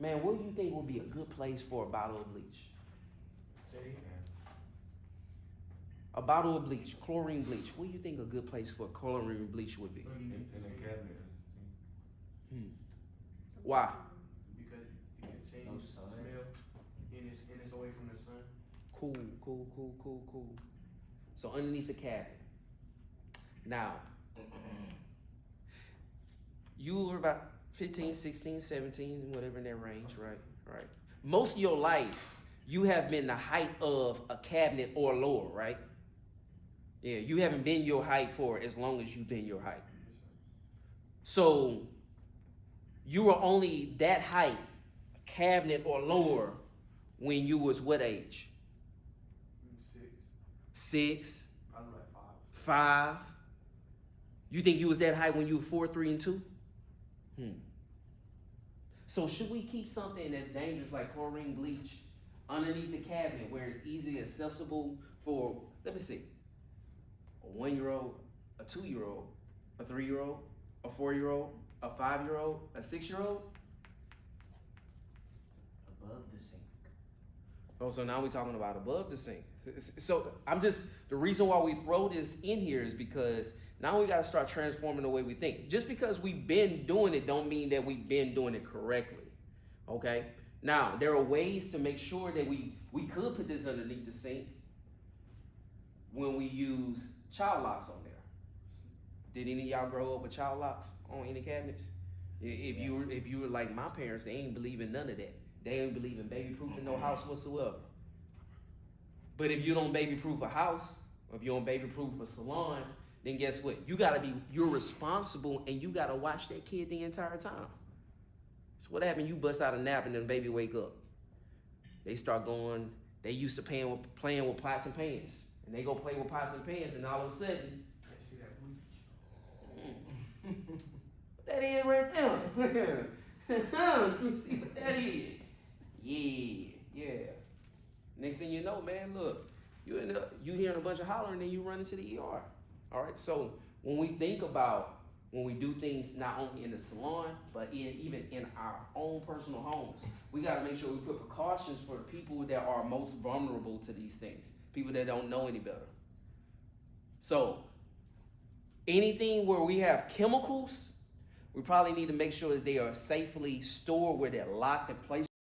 Man, what do you think would be a good place for a bottle of bleach? A bottle of bleach, chlorine bleach. What do you think a good place for chlorine bleach would be? In the cabinet. Why? Because you can change the smell and it's away from the sun. Cool. So underneath the cabinet. Now, you were about 15, 16, 17, whatever in that range, right? Right. Most of your life, you have been the height of a cabinet or lower, right? Yeah, you haven't been your height for as long as you've been your height. So you were only that height, cabinet or lower, when you was what age? 6. Probably like 5. You think you was that height when you were 4, 3, and 2? So should we keep something that's dangerous like chlorine bleach underneath the cabinet where it's easily accessible for, let me see, a 1-year-old, a 2-year-old, a 3-year-old, a 4-year-old, a 5-year-old, a 6-year-old? Above the sink. Oh, so now we're talking about above the sink. So the reason why we throw this in here is because now we got to start transforming the way we think. Just because we've been doing it don't mean that we've been doing it correctly, okay? Now, there are ways to make sure that we could put this underneath the sink when we use child locks on there. Did any of y'all grow up with child locks on any cabinets? If you were like my parents, they ain't believe in none of that. They ain't believe in baby-proof in no house whatsoever. But if you don't baby-proof a house, or if you don't baby-proof a salon, then guess what? You're responsible and you gotta watch that kid the entire time. So what happened? You bust out a nap and then the baby wake up. They start going, they used to playing with pots and pans. And they go play with pots and pans and all of a sudden, what that is right there? Let me see what that is. Yeah. Next thing you know, man, look, you hearing a bunch of hollering and you run into the ER. All right, so when we do things not only in the salon, but even in our own personal homes, we got to make sure we put precautions for the people that are most vulnerable to these things, people that don't know any better. So anything where we have chemicals, we probably need to make sure that they are safely stored where they're locked and placed.